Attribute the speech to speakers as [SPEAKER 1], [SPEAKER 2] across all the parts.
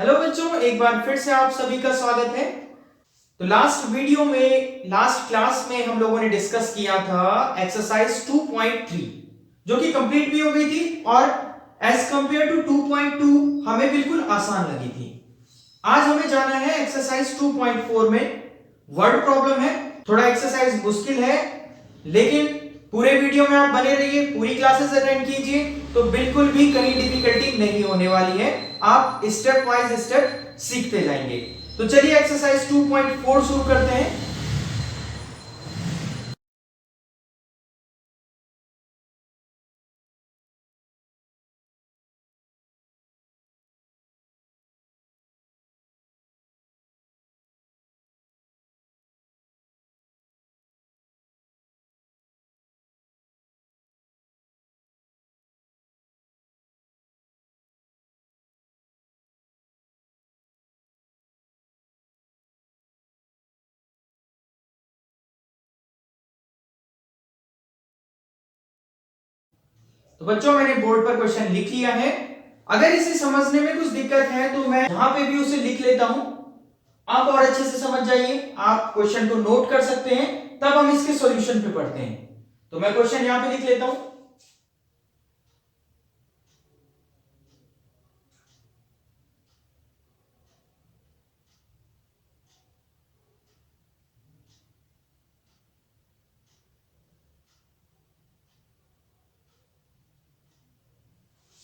[SPEAKER 1] Hello बच्चों, एक बार फिर से आप सभी का स्वागत है। तो लास्ट क्लास में हम लोगों ने डिस्कस किया था एक्सरसाइज 2.3 जो कि कंप्लीट भी हो गई थी और एज कंपेयर टू 2.2 हमें बिल्कुल आसान लगी थी। आज हमें जाना है एक्सरसाइज 2.4 में। वर्ड प्रॉब्लम है, थोड़ा एक्सरसाइज मुश्किल है, लेकिन पूरे वीडियो में आप बने रहिए, पूरी क्लासेस अटेंड कीजिए तो बिल्कुल भी कहीं डिफिकल्टी नहीं होने वाली है। आप स्टेप वाइज स्टेप सीखते जाएंगे। तो चलिए एक्सरसाइज 2.4 शुरू करते हैं। तो बच्चों, मैंने बोर्ड पर क्वेश्चन लिख लिया है। अगर इसे समझने में कुछ दिक्कत है तो मैं यहां पे भी उसे लिख लेता हूं। आप और अच्छे से समझ जाइए, आप क्वेश्चन को नोट कर सकते हैं, तब हम इसके सॉल्यूशन पे पढ़ते हैं। तो मैं क्वेश्चन यहां पे लिख लेता हूं।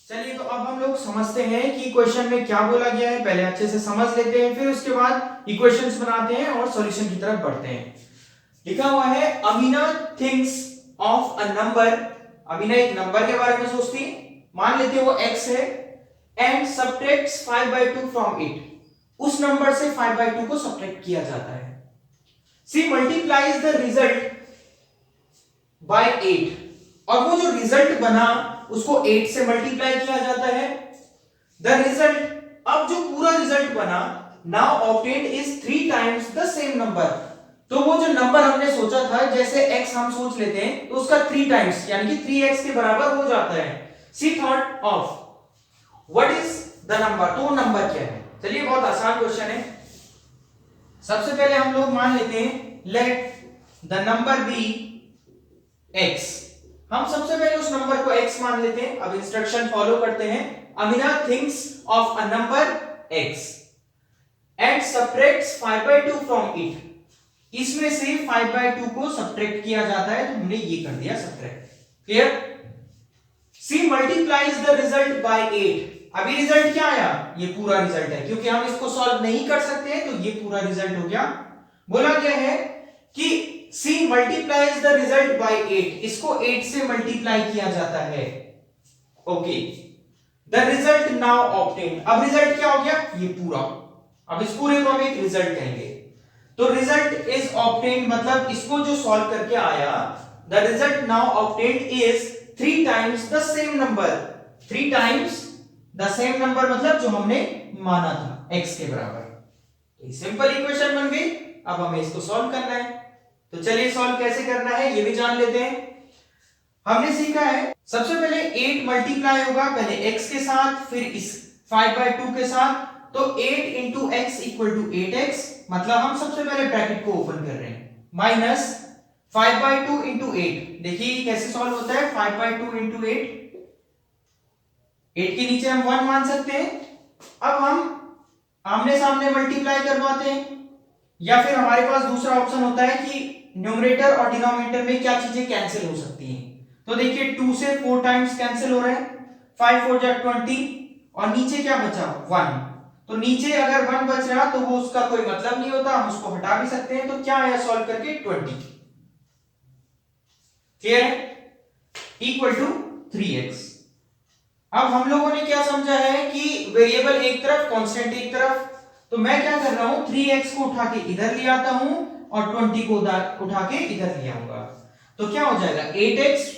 [SPEAKER 1] चलिए, तो अब हम लोग समझते हैं कि क्वेश्चन में क्या बोला गया है। पहले अच्छे से समझ लेते हैं, फिर उसके बाद इक्वेशंस बनाते हैं और सॉल्यूशन की तरफ बढ़ते हैं। लिखा हुआ है Amina thinks of a number. Amina एक नंबर के बारे में सोचती, मान लेते हैं वो x है, एंड सब्ट्रैक्ट्स 5/2 फ्रॉम इट। उस नंबर से 5/2 को सब्ट्रैक्ट किया जाता है। सी मल्टीप्लाइज द रिजल्ट बाय 8, और वो जो रिजल्ट बना उसको 8 से मल्टीप्लाई किया जाता है। द रिजल्ट, अब जो पूरा रिजल्ट बना, now obtained is 3 times the same number. तो वो जो नंबर हमने सोचा था, जैसे x हम सोच लेते हैं तो उसका 3 टाइम्स यानी कि 3x के बराबर हो जाता है। She thought of what is the number, तो वो नंबर क्या है। चलिए, बहुत आसान क्वेश्चन है। सबसे पहले हम लोग मान लेते हैं let the number be x। हम सबसे पहले उस नंबर को x मान लेते हैं। अब इंस्ट्रक्शन फॉलो करते हैं। Amina thinks of a number x and subtracts 5/2 from it. इसमें से 5/2 को सब्ट्रैक्ट किया जाता है, तो हमने ये कर दिया subtract. Clear. C multiplies the result by 8। अभी रिजल्ट क्या आया, ये पूरा रिजल्ट है, क्योंकि हम इसको सॉल्व नहीं कर सकते तो ये पूरा रिजल्ट हो गया। बोला गया है कि सी मल्टीप्लाइज द रिजल्ट बाय 8, इसको 8 से मल्टीप्लाई किया जाता है। Okay, the result now obtain. अब रिजल्ट क्या हो गया, ये पूरा। अब इस पूरे को हम एक रिजल्ट कहेंगे। तो रिजल्ट इज ऑब्टेन मतलब इसको जो सॉल्व करके आया, the result now obtained is 3 times the same number. 3 times the same number मतलब जो हमने माना था x के बराबर। सिंपल इक्वेशन बन गई। अब हमें इसको सॉल्व करना है, तो चलिए सॉल्व कैसे करना है ये भी जान लेते हैं। हमने सीखा है सबसे पहले 8 मल्टीप्लाई होगा पहले x के साथ, फिर इस 5/2 के साथ। तो 8 into x equal to 8x, मतलब हम सबसे पहले ब्रैकेट को ओपन कर रहे हैं, माइनस 5/2 इंटू 8। देखिए कैसे सॉल्व होता है। 5/2 इंटू 8, 8 के नीचे हम 1 मान सकते हैं। अब हम आमने सामने मल्टीप्लाई करवाते हैं, या फिर हमारे पास दूसरा ऑप्शन होता है कि न्यूमरेटर और डिनोमिनेटर में क्या चीजें कैंसिल हो सकती हैं। तो देखिए 2 से 4 टाइम्स कैंसिल हो रहा है, 5 4 जा 20, और नीचे क्या बचा 1। तो नीचे अगर 1 बच रहा तो वो उसका कोई मतलब नहीं होता, हम उसको हटा भी सकते हैं। तो क्या आया सॉल्व करके 20। क्लियर है, इक्वल टू 3x। अब हम लोगों ने क्या समझा है कि वेरिएबल एक तरफ, कांस्टेंट एक तरफ। तो मैं क्या कर रहा हूं, 3x को उठा के इधर ले आता हूं और 20 को उठा के इधर ले आऊंगा। तो क्या हो जाएगा 8x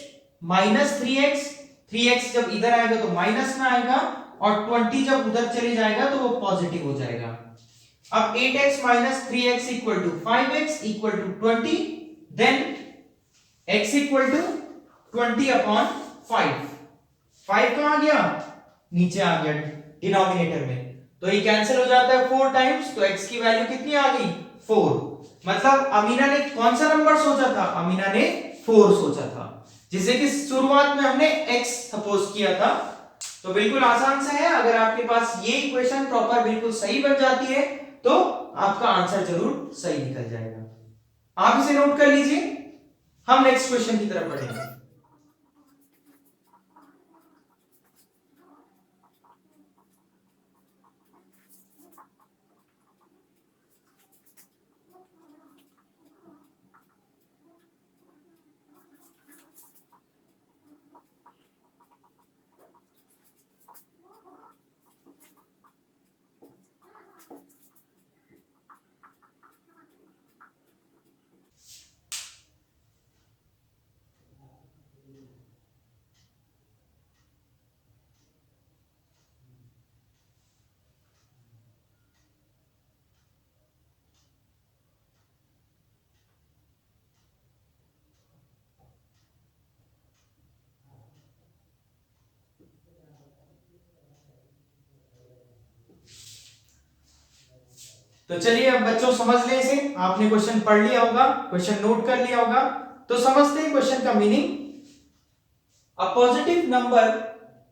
[SPEAKER 1] माइनस 3x। 3x जब इधर आएगा तो माइनस में आएगा, और 20 जब उधर चले जाएगा तो वो पॉजिटिव हो जाएगा। अब 8x minus 3x equal to 5x equal to 20, then x equal to 20 upon 5। 5 कहां गया, नीचे आ गया डिनोमिनेटर में। तो ये कैंसिल हो जाता है 4 टाइम्स, तो x की वैल्यू कितनी आ गई 4। मतलब अमीना ने कौन सा नंबर सोचा था, अमीना ने 4 सोचा था, जिसे कि शुरुआत में हमने x सपोज किया था। तो बिल्कुल आसान सा है, अगर आपके पास ये इक्वेशन प्रॉपर बिल्कुल सही बन जाती है तो आपका आंसर जरूर सही निकल जाएगा। आप इसे नोट कर लीजिए, हम नेक्स्ट क्वेश्चन की तरफ बढ़ेंगे। तो चलिए अब बच्चों समझ लें इसे, आपने क्वेश्चन पढ़ लिया होगा, क्वेश्चन नोट कर लिया होगा, तो समझते हैं क्वेश्चन का मीनिंग। अ पॉजिटिव नंबर,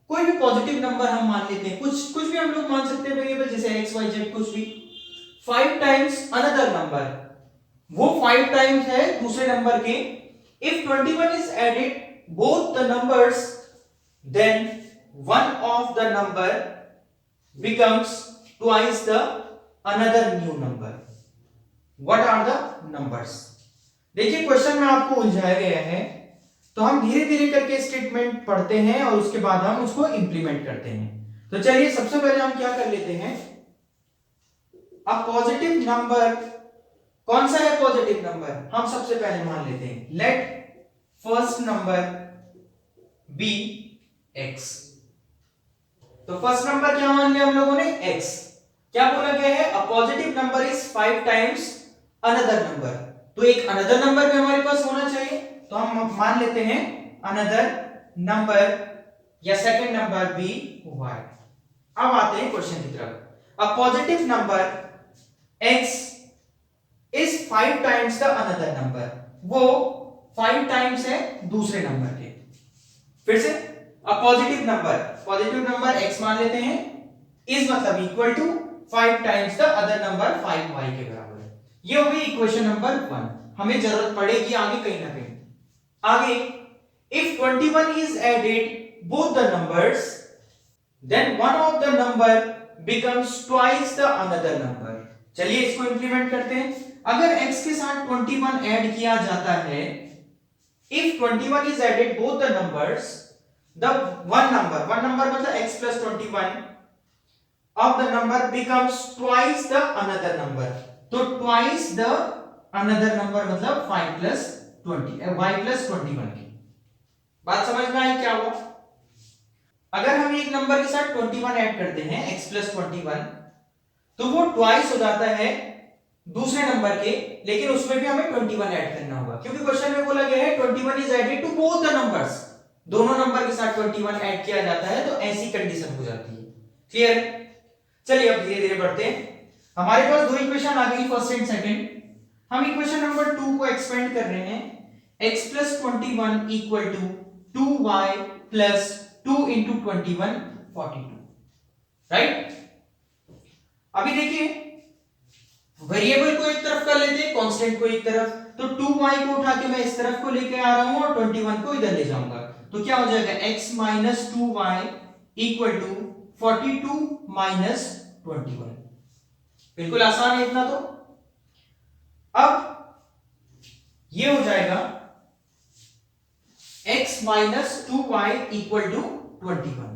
[SPEAKER 1] कोई भी पॉजिटिव नंबर हम मान लेते हैं, कुछ कुछ भी हम लोग मान सकते हैं वेरिएबल, जैसे एक्स वाई जेड कुछ भी, 5 टाइम्स अनदर नंबर, वो 5 टाइम्स है दूसरे नंबर के। If 21 is added both the numbers, then one of the number becomes twice the another new number. What are the numbers? देखिए क्वेश्चन में आपको उलझाया गया है, तो हम धीरे धीरे करके स्टेटमेंट पढ़ते हैं और उसके बाद हम उसको इंप्लीमेंट करते हैं। तो चलिए सबसे पहले हम क्या कर लेते हैं, अब पॉजिटिव नंबर कौन सा है, पॉजिटिव नंबर हम सबसे पहले मान लेते हैं, let first number be x. तो फर्स्ट नंबर क्या मान लिया हम लोगों ने, x। क्या बोला गया है, a positive number is 5 times another number, तो एक अनदर नंबर भी हमारे पास होना चाहिए, तो हम मान लेते हैं अनदर नंबर या सेकंड नंबर बी वाई। अब आते हैं क्वेश्चन की तरफ। A positive number x is 5 times the another number, वो 5 टाइम्स है दूसरे नंबर के। फिर से पॉजिटिव नंबर x मान लेते हैं, इज मतलब equal to 5 times the other number 5y के बराबर है। ये हो गई इक्वेशन नंबर 1, हमें जरूरत पड़ेगी आगे कहीं ना कहीं। आगे if 21 is added both the numbers, then one of the number becomes twice the another number. चलिए इसको इंप्लीमेंट करते हैं। अगर x के साथ 21 ऐड किया जाता है, if 21 is added both the numbers, the one number मतलब x plus 21 of the number becomes twice the another number, तो twice the another number मतलब 5 plus 20 y plus 21 की बात समझ में आई क्या हुआ। अगर हम एक नंबर के साथ 21 ऐड करते हैं x plus 21, तो वो ट्वाइस हो जाता है दूसरे नंबर के, लेकिन उसमें भी हमें 21 ऐड करना होगा, क्योंकि क्वेश्चन में बोला गया है 21 is added to both the numbers, दोनों नंबर के साथ 21 ऐड किया जाता है, तो ऐसी कंडीशन हो जाती है। क्लियर? चलिए अब धीरे धीरे बढ़ते हैं। हमारे पास दो इक्वेशन आ गई, फर्स्ट एंड सेकंड। हम इक्वेशन नंबर 2 को एक्सपेंड कर रहे हैं, x plus 21 equal to 2y plus 2 into 21 42, right? अभी देखिए वेरिएबल को एक तरफ कर लेते हैं, कांस्टेंट को एक तरफ, तो 2y को उठा के मैं इस तरफ को लेके आ रहा हूं और 21 को इधर ले जाऊंगा, तो क्या हो जाएगा x minus 2y equal to 42 minus 21। बिल्कुल आसान है इतना। तो अब ये हो जाएगा x minus 2y equal to 21।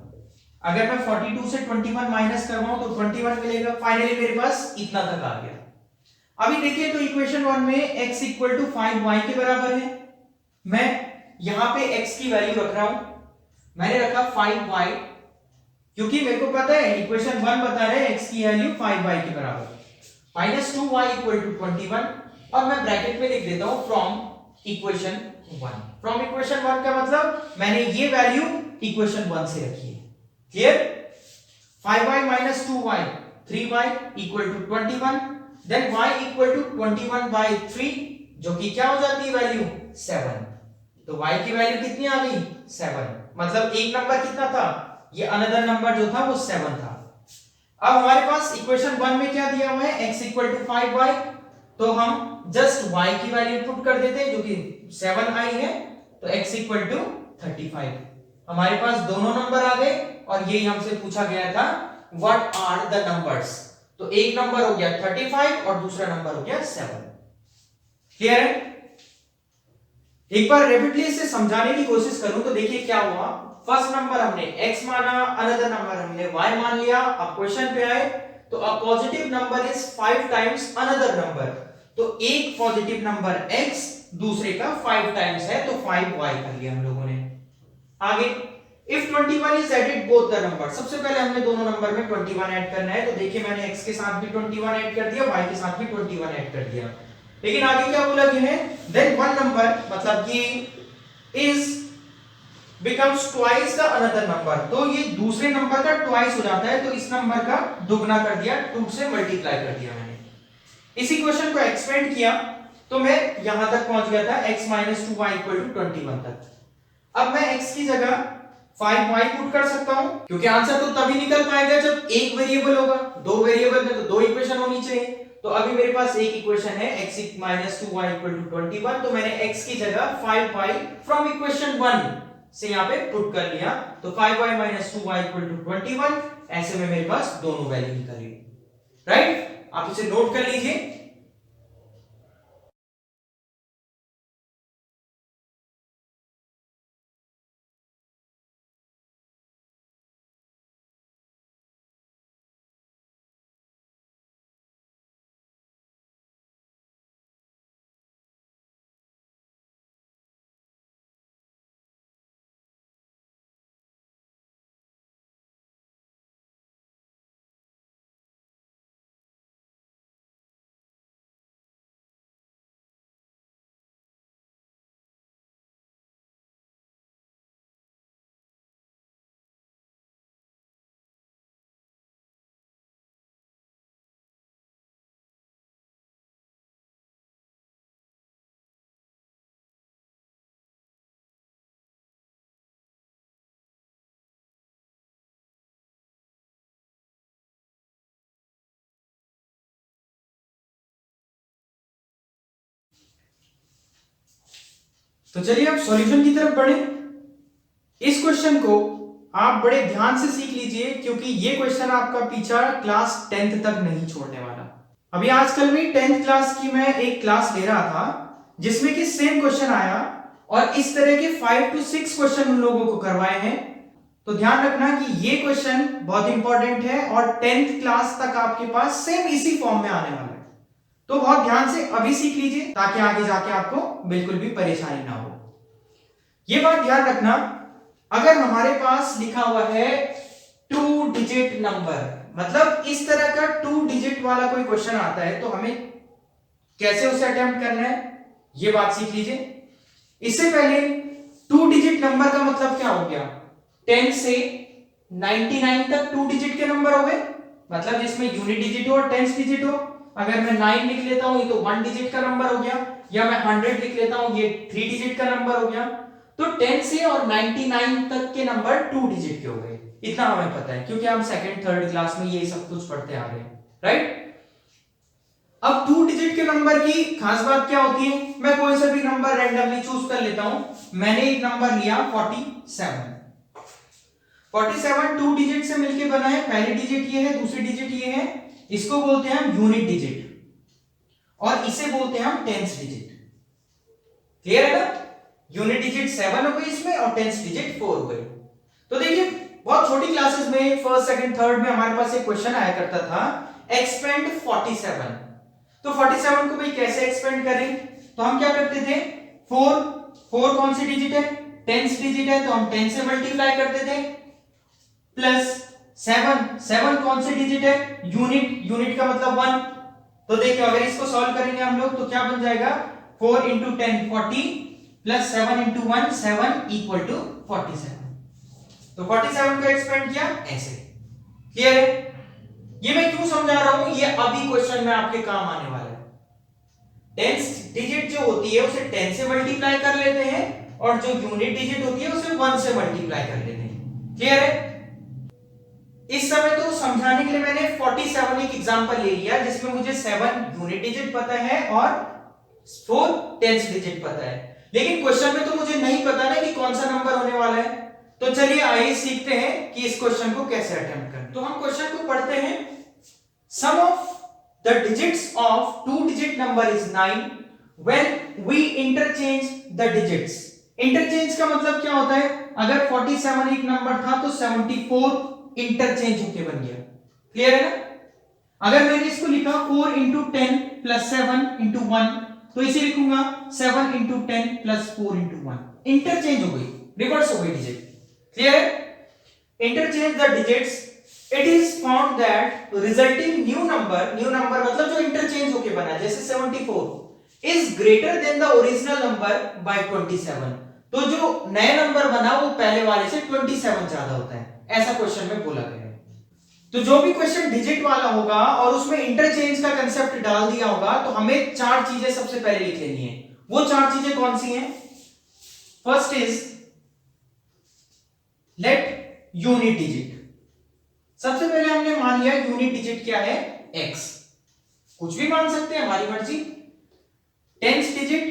[SPEAKER 1] अगर मैं 42 से 21 माइनस करवाऊं तो 21 मिलेगा, फाइनली मेरे पास इतना तक आ गया। अभी देखिए तो इक्वेशन 1 में x इक्वल टू 5y के बराबर है, मैं यहां पे x की वैल्यू रख रहा हूं, मैंने रखा 5y, क्योंकि मेरे को पता है इक्वेशन 1 बता रहे हैं x की वैल्यू 5y के बराबर, माइनस 2y इक्वल टू 21, और मैं ब्रैकेट में लिख देता हूं फ्रॉम इक्वेशन 1। फ्रॉम इक्वेशन 1 का मतलब मैंने ये वैल्यू इक्वेशन 1 से रखी है। Clear? 5y minus 2y 3y equal to 21, then y equal to 21/3 जो कि क्या हो जाती है वैल्यू 7। तो y की वैल्यू कितनी आ गई 7, मतलब एक नंबर कितना था, ये अनदर नंबर जो था वो 7 था। अब हमारे पास इक्वेशन 1 में क्या दिया हुआ है x इक्वल टू 5y, तो हम जस्ट y की वैल्यू पुट कर देते हैं जो कि 7 आई है, तो x इक्वल टू 35। हमारे पास दोनों नंबर आ गए और यही हमसे पूछा गया था व्हाट आर द नंबर्स, तो एक नंबर हो गया 35 और दूसरा नंबर हो गया 7। क्लियर है? एक बार रेपिडली इसे समझाने की कोशिश करूं तो देखिए क्या हुआ। फर्स्ट नंबर हमने x माना, अनदर नंबर हमने y मान लिया। अब क्वेश्चन पे आए तो a positive number is 5 times another number, तो एक पॉजिटिव नंबर x दूसरे का 5 टाइम्स है, तो 5y कर लिया हम लोगों ने। आगे if 21 is added both the number, सबसे पहले हमने दोनों नंबर में 21 ऐड करना है, तो देखिए मैंने x के साथ भी 21 ऐड कर दिया, y के साथ भी 21 ऐड कर दिया। लेकिन आगे क्या बोला गया है, देन वन नंबर मतलब कि is becomes twice the another number, तो ये दूसरे नंबर का ट्वाइस हो जाता है, तो इस नंबर का दुगना कर दिया, 2 से मल्टीप्लाई कर दिया मैंने। इसी क्वेश्चन को एक्सपेंड किया तो मैं यहां तक पहुंच गया था x - 2y = 21 तक। अब मैं x की जगह 5y पुट कर सकता हूं, क्योंकि आंसर तो तभी निकल पाएगा जब एक वेरिएबल होगा, दो वेरिएबल में तो दो इक्वेशन होनी चाहिए। तो अभी मेरे पास एक इक्वेशन है x - 2y = 21, तो मैंने x की जगह 5y फ्रॉम इक्वेशन 1 से यहां पे पुट कर लिया, तो 5y - 2y = 21। ऐसे में मेरे पास दोनों वैल्यू निकली, राइट? आप इसे नोट कर लीजिए। तो चलिए अब सॉल्यूशन की तरफ बढ़े। इस क्वेश्चन को आप बड़े ध्यान से सीख लीजिए, क्योंकि ये क्वेश्चन आपका पीछा क्लास 10th तक नहीं छोड़ने वाला। अभी आजकल में 10th क्लास की मैं एक क्लास ले रहा था जिसमें कि सेम क्वेश्चन आया और इस तरह के 5 to 6 क्वेश्चन उन लोगों को करवाए हैं। तो ध्यान रखना कि ये क्वेश्चन बहुत इंपॉर्टेंट है और 10th क्लास तक आपके पास सेम इसी फॉर्म में आने वाला है। तो बहुत ध्यान से अभी सीख लीजिए ताकि आगे जाके आपको बिल्कुल भी परेशानी ना हो। ये बात ध्यान रखना, अगर हमारे पास लिखा हुआ है 2 डिजिट नंबर, मतलब इस तरह का 2 डिजिट वाला कोई क्वेश्चन आता है, तो हमें कैसे उसे अटेम्प्ट करना है ये बात सीख लीजिए। इससे पहले 2 डिजिट नंबर का मतलब क्या हो गया, 10 से 99 तक 2 डिजिट के नंबर हो गए, मतलब जिसमें यूनिट डिजिट हो और टेंस डिजिट हो। अगर मैं 9 लिख लेता हूं ये तो 1 डिजिट का नंबर हो गया, या मैं 100 लिख लेता हूं ये 3 डिजिट का नंबर हो गया। तो 10 से और 99 तक के नंबर 2 डिजिट के हो गए, इतना हमें पता है क्योंकि हम सेकंड थर्ड क्लास में ये सब कुछ पढ़ते आ रहे हैं, राइट? अब 2 डिजिट के नंबर की खास बात क्या होती है, मैं कोई सा भी नंबर रैंडमली चूज कर लेता हूं। मैंने एक नंबर लिया 47। 47 2 डिजिट से मिलके बना है, पहली डिजिट ये है, दूसरी डिजिट ये है, इसको बोलते हैं हम यूनिट डिजिट और इसे बोलते हैं हम टेंस डिजिट। क्लियर है ना? यूनिट डिजिट 7 हो गई इसमें और टेंस डिजिट 4 हो गई। तो देखिए बहुत छोटी क्लासेस में फर्स्ट सेकंड थर्ड में हमारे पास एक क्वेश्चन आया करता था, एक्सपेंड 47। तो 47 को भाई कैसे एक्सपेंड करें, तो हम क्या करते थे, 4 कौन सी डिजिट है, टेंस डिजिट है, तो हम 10 से मल्टीप्लाई करते थे, प्लस 7 कौन सी डिजिट है, यूनिट का मतलब 1। तो देखिए अगर इसको सॉल्व करेंगे हम लोग तो क्या बन जाएगा, 4 into 10 40 plus 7 into 1 7 equal to 47। तो 47 को एक्सपेंड किया ऐसे। क्लियर है? ये मैं क्यों समझा रहा हूं, ये अभी क्वेश्चन में आपके काम आने वाला है। 10 डिजिट जो होती है उसे 10 से मल्टीप्लाई कर लेते हैं और जो यूनिट डिजिट होती है उसे 1 से मल्टीप्लाई कर लेते हैं। क्लियर है? इस समय तो समझाने के लिए मैंने 47 एक एग्जांपल ले लिया जिसमें मुझे 7 यूनिट डिजिट पता है और 4 टेंस डिजिट पता है, लेकिन क्वेश्चन में तो मुझे नहीं पता ना कि कौन सा नंबर होने वाला है। तो चलिए आइए सीखते हैं कि इस क्वेश्चन को कैसे अटेम्प्ट करें। तो हम क्वेश्चन को पढ़ते हैं। Sum of the digits of 2 digit number is 9 when we interchange the digits. Interchange का मतलब क्या होता है, अगर 47 एक नंबर था तो 74 इंटरचेंज होके बन गया। क्लियर है ना? अगर मैंने इसको लिखा 4 इंटू 10 प्लस 7 इंटू 1 तो इसे लिखूंगा 7 इंटू 10 प्लस 4 इंटू 1। इंटरचेंज हो गई, रिवर्स हो गई डिजिट। क्लियर है? Interchange the digits, it is found that resulting new number मतलब जो इंटरचेंज होके बना, जैसे 74 is greater than the original number by 27। तो जो नया नंबर बना वो पहले वाले से 27 ज्यादा होता है, ऐसा क्वेश्चन में बोला गया है। तो जो भी क्वेश्चन डिजिट वाला होगा और उसमें इंटरचेंज का कंसेप्ट डाल दिया होगा तो हमें 4 चीजें सबसे पहले लिख लेनी है। वो 4 चीजें कौन सी हैं? First is let unit digit. सबसे पहले हमने मान लिया यूनिट डिजिट क्या है, x। कुछ भी मान सकते हैं, हमारी मर्जी। टेंस डिजिट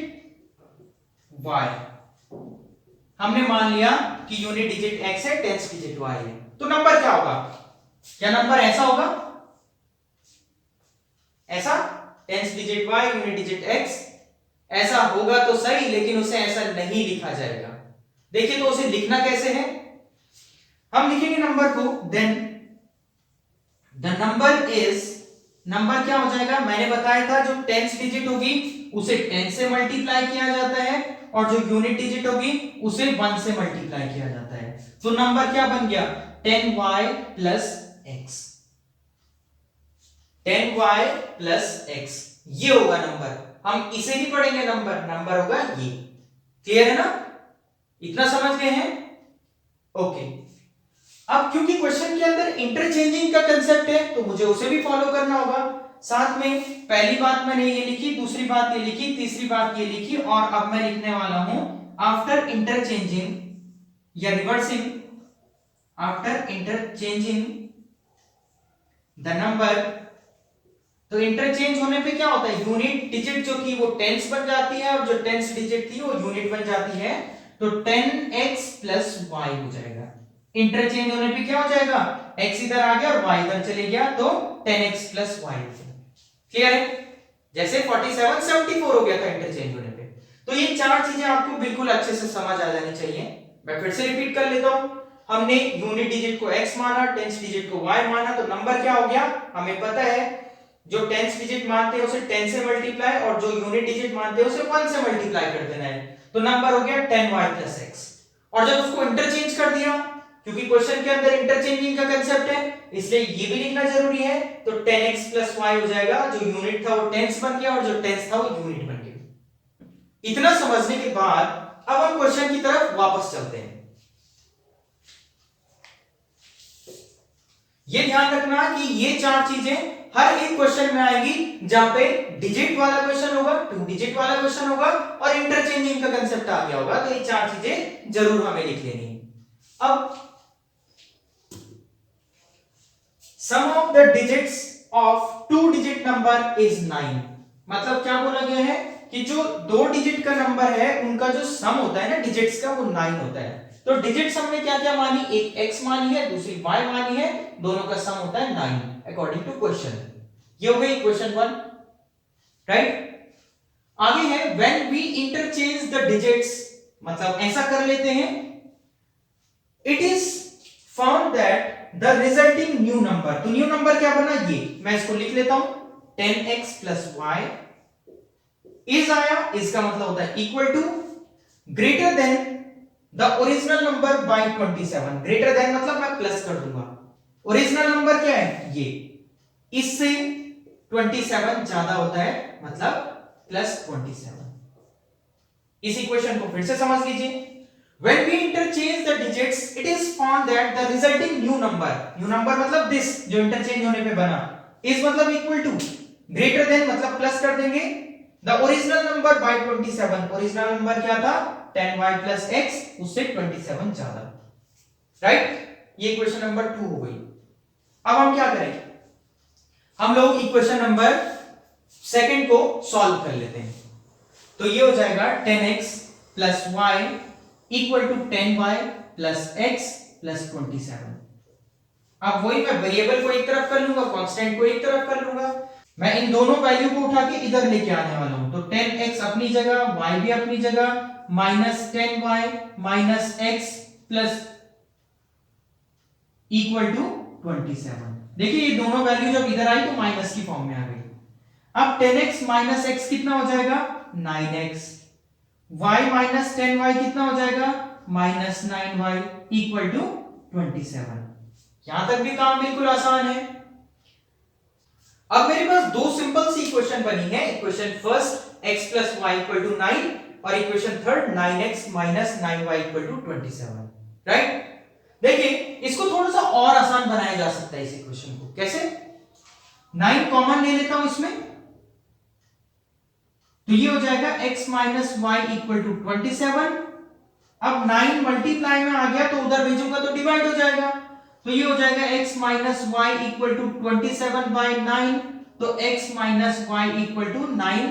[SPEAKER 1] y, हमने मान लिया कि यूनिट डिजिट x है, टेंस डिजिट y है। तो नंबर क्या होगा? क्या नंबर ऐसा होगा, ऐसा tens digit y unit digit x, ऐसा होगा तो सही, लेकिन उसे ऐसा नहीं लिखा जाएगा। देखिए तो उसे लिखना कैसे है, हम लिखेंगे नंबर को then the number is, number क्या हो जाएगा, मैंने बताया था जो टेंस डिजिट होगी उसे 10 से मल्टीप्लाई किया जाता है और जो यूनिट डिजिट होगी उसे 1 से मल्टीप्लाई किया जाता है। तो नंबर क्या बन गया, 10y plus x। 10y plus x ये होगा नंबर। हम इसे भी पढ़ेंगे नंबर होगा ये। क्लियर है ना? इतना समझ गए हैं? ओके। अब क्योंकि क्वेश्चन के अंदर इंटरचेंजिंग का कंसेप्ट है तो मुझे उसे भी फॉलो करना होगा। साथ में पहली बात मैंने ये लिखी, दूसरी बात ये लिखी, तीसरी बात ये लिखी और अब मैं लिखने वाला हूं आफ्टर इंटरचेंजिंग या reversing, after interchanging the number. तो इंटरचेंज होने पे क्या होता है, यूनिट डिजिट जो थी वो टेंस बन जाती है और जो टेंस डिजिट थी वो यूनिट बन जाती है। तो 10x प्लस y हो जाएगा। इंटरचेंज होने पे क्या हो जाएगा, x इधर आ गया और y इधर चले गया तो 10x प्लस y। क्लियर है? जैसे 47 74 हो गया था इंटरचेंज होने पे। तो ये 4 चीजें आपको बिल्कुल अच्छे से समझ आ जानी चाहिए। मैं फिर से रिपीट कर लेता हूं। हमने यूनिट डिजिट को x माना, टेंस डिजिट को y माना, तो नंबर क्या हो गया, हमें पता है जो टेंस डिजिट मानते हैं उसे 10 से मल्टीप्लाई और जो यूनिट डिजिट मानते हैं उसे 1 से मल्टीप्लाई कर देना है। तो नंबर हो गया 10y प्लस x। और जब उसको इंटरचेंज कर दिया, क्योंकि क्वेश्चन के अंदर इंटरचेंजिंग का कंसेप्ट है इसलिए ये भी लिखना जरूरी है, तो 10x प्लस y हो जाएगा। जो यूनिट था वो टेंस बन गया और जो टेंस था वो यूनिट बन गया। इतना समझने के बाद अब हम क्वेश्चन की तरफ वापस चलते हैं। ये ध्यान रखना कि ये 4 चीजें हर एक क्वेश्चन में आएगी जहां पे डिजिट वाला क्वेश्चन होगा, 2 डिजिट वाला क्वेश्चन होगा और इंटरचेंजिंग का कंसेप्ट आ गया होगा। तो ये 4 चीजें जरूर हमें लिख लेनी है। अब sum of the digits of 2 digit number is 9। मतलब क्या बोला गया है कि जो 2 डिजिट का नंबर है उनका जो सम होता है ना डिजिट्स का, वो 9 होता है। तो डिजिट सम में क्या क्या मानी, एक x मानी है, दूसरी y मानी है, दोनों का सम होता है 9 अकॉर्डिंग टू क्वेश्चन। ये हो गई क्वेश्चन 1, राइट। आगे है when we interchange the digits, मतलब ऐसा कर लेते हैं, it is found that the resulting new number. तो न्यू नंबर क्या बना, ये मैं इसको लिख लेता हूं 10x प्लस y इज आया, इसका मतलब होता है equal to greater than the original number by 27। Greater than मतलब मैं प्लस कर दूंगा, ओरिजिनल नंबर क्या है ये, इससे 27 ज्यादा होता है मतलब प्लस 27। इस इक्वेशन को फिर से समझ लीजिए, When we interchange the digits, it is found that the resulting new number मतलब this जो इंटरचेंज होने पे बना, is मतलब equal to, greater than मतलब प्लस कर देंगे the original number by 27. Original number क्या था 10y plus x, उससे 27 ज्यादा, राइट? ये इक्वेशन नंबर 2 हो गई। अब हम क्या करें, हम लोग इक्वेशन नंबर सेकंड को सॉल्व कर लेते हैं। तो ये हो जाएगा 10x plus y equal to 10y plus x plus 27। अब वही मैं वेरिएबल को एक तरफ कर लूंगा, कांस्टेंट को एक तरफ कर लूंगा, मैं इन दोनों वैल्यू को उठा के इधर लेके आने वाला हूं। तो 10x अपनी जगह, y भी अपनी जगह, minus 10y minus x plus equal to 27। देखिए ये दोनों वैल्यू जब इधर आई तो माइनस की फॉर्म में आ गई। अब 10x माइनस x कितना हो जाएगा 9x, y माइनस 10y कितना हो जाएगा माइनस 9y इक्वल टू 27। यहां तक भी काम बिल्कुल आसान है। अब मेरे पास दो सिंपल सी इक्वेशन बनी है, equation first x plus y equal to 9 और equation third 9x minus 9y equal to 27, right? देखिए इसको थोड़ा सा और आसान बनाया जा सकता है इस इक्वेशन को। कैसे? 9 कॉमन ले लेता हूं इसमें, तो ये हो जाएगा x minus y equal to 27। अब 9 मल्टीप्लाई में आ गया तो उधर भेजूंगा तो डिवाइड हो जाएगा, तो ये हो जाएगा x minus y equal to 27 by 9। तो x minus y equal to 9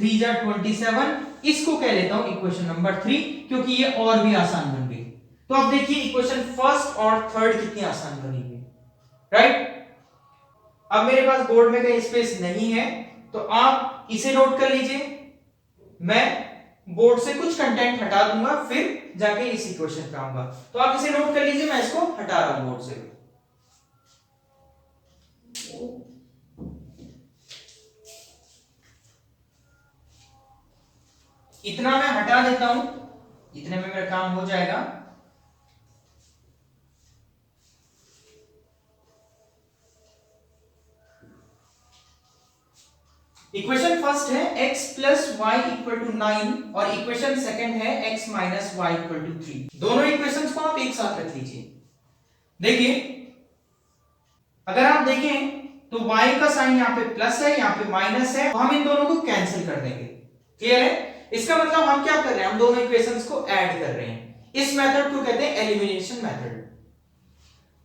[SPEAKER 1] 3 जा 27। इसको कह लेता हूं इक्वेशन नंबर 3, क्योंकि ये और भी आसान बन गई। तो अब देखिए इक्वेशन फर्स्ट और थर्ड कितनी आसान बनी हुई, राइट? अब मेरे पास बोर्ड में कहीं स्पेस नहीं है तो आप इसे नोट कर लीजिए, मैं बोर्ड से कुछ कंटेंट हटा दूंगा फिर जाके इस इक्वेशन पे आऊंगा। तो आप इसे नोट कर लीजिए, मैं इसको हटा रहा हूं बोर्ड से। इतना मैं हटा देता हूं, इतने में मेरा काम हो जाएगा। इक्वेशन फर्स्ट है x plus y equal to 9 और इक्वेशन सेकंड है x minus y equal to 3। दोनों इक्वेशंस को आप एक साथ रख लीजिए। देखिए अगर आप देखें तो y का साइन यहाँ पे प्लस है, यहाँ पे माइनस है, तो हम इन दोनों को कैंसिल कर देंगे। क्लियर है? इसका मतलब हम क्या कर रहे हैं, हम दोनों इक्वेशंस को ऐड कर रहे हैं। इस मेथड को कहते हैं एलिमिनेशन मेथड।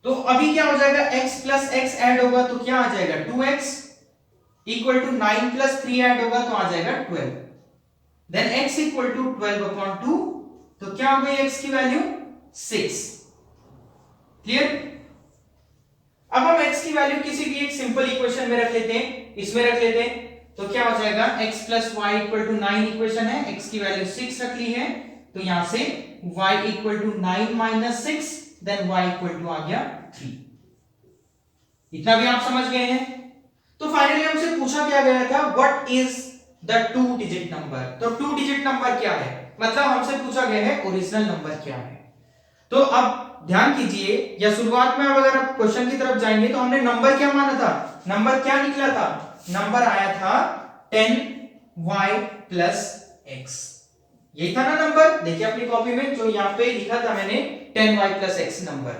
[SPEAKER 1] तो अभी क्या हो जाएगा, x प्लस x ऐड होगा तो क्या आ जाएगा 2x equal to 9 plus 3 add होगा तो आ जाएगा 12। देन x इक्वल टू 12/2, तो क्या हो गई x की वैल्यू 6। क्लियर? अब हम x की वैल्यू किसी भी एक सिंपल इक्वेशन में रख लेते हैं, इसमें रख लेते हैं, तो क्या हो जाएगा x plus y equal to 9 equation है, x की वैल्यू 6 रख ली है, तो यहां से y equal to 9 minus 6, then y equal to आ गया 3। इतना भी आप समझ गए हैं? तो फाइनली हमसे पूछा क्या गया था, what is the 2 digit number. तो 2 डिजिट नंबर क्या है, मतलब हमसे पूछा गया है ओरिजिनल नंबर क्या है। तो अब ध्यान कीजिए, या शुरुआत में अगर आप क्वेश्चन की तरफ जाएंगे तो हमने नंबर क्या माना था, नंबर क्या निकला था, नंबर आया था 10y प्लस x। यही था ना नंबर, देखिए अपनी कॉपी में जो यहाँ पे लिखा था मैंने 10y प्लस x नंबर।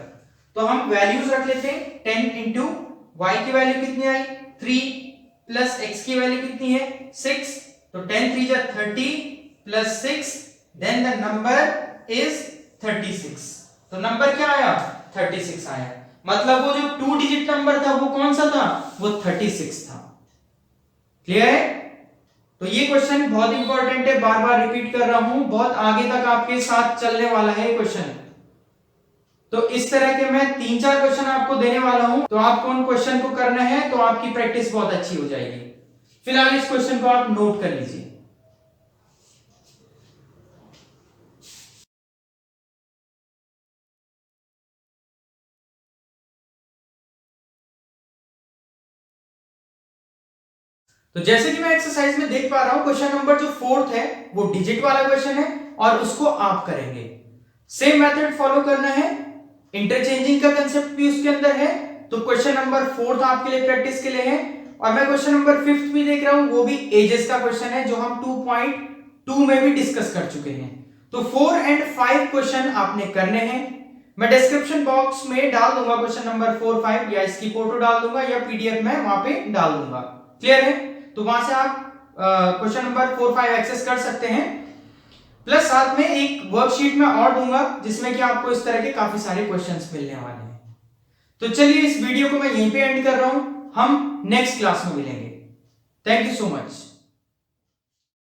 [SPEAKER 1] तो हम वैल्यूज रख लेते हैं, 10 इंटू y की वैल्यू कितनी आई 3 प्लस x की वैल्यू कितनी है 6, तो 10 3 जा 30 plus 6, then the number is 36। तो नंबर क्या आया 36 आया, मतलब वो जो 2 डिजिट नंबर था वो कौन सा था, वो 36 था। क्लियर है? तो ये क्वेश्चन बहुत इंपॉर्टेंट है, बार बार रिपीट कर रहा हूं, बहुत आगे तक आपके साथ चलने वाला है क्वेश्चन। तो इस तरह के मैं 3-4 क्वेश्चन आपको देने वाला हूं, तो आपको उन क्वेश्चन को करना है तो आपकी प्रैक्टिस बहुत अच्छी हो जाएगी। फिलहाल इस क्वेश्चन को आप नोट कर लीजिए। तो जैसे कि मैं एक्सरसाइज में देख पा रहा हूं, क्वेश्चन नंबर जो 4th है वो डिजिट वाला क्वेश्चन है और उसको आप करेंगे। सेम मेथड फॉलो करना है, इंटरचेंजिंग का कंसेप्ट भी उसके अंदर है। तो क्वेश्चन नंबर 4th आपके लिए प्रैक्टिस के लिए है, और मैं क्वेश्चन नंबर 5th भी देख रहा हूं, वो भी एजेस का क्वेश्चन है जो हम 2.2 में भी डिस्कस कर चुके हैं। तो 4 एंड 5 क्वेश्चन आपने करने हैं। मैं डिस्क्रिप्शन बॉक्स में डाल दूंगा क्वेश्चन नंबर 4 5, या इसकी फोटो डाल दूंगा या पीडीएफ में वहां पे डाल दूंगा। क्लियर है? तो वहां से आप क्वेश्चन नंबर 4 5 एक्सेस कर सकते हैं। प्लस साथ में एक वर्कशीट में और दूंगा जिसमें कि आपको इस तरह के काफी सारे क्वेश्चंस मिलने वाले हैं। तो चलिए इस वीडियो को मैं यहीं पे एंड कर रहा हूं, हम नेक्स्ट क्लास में मिलेंगे। Thank you so much.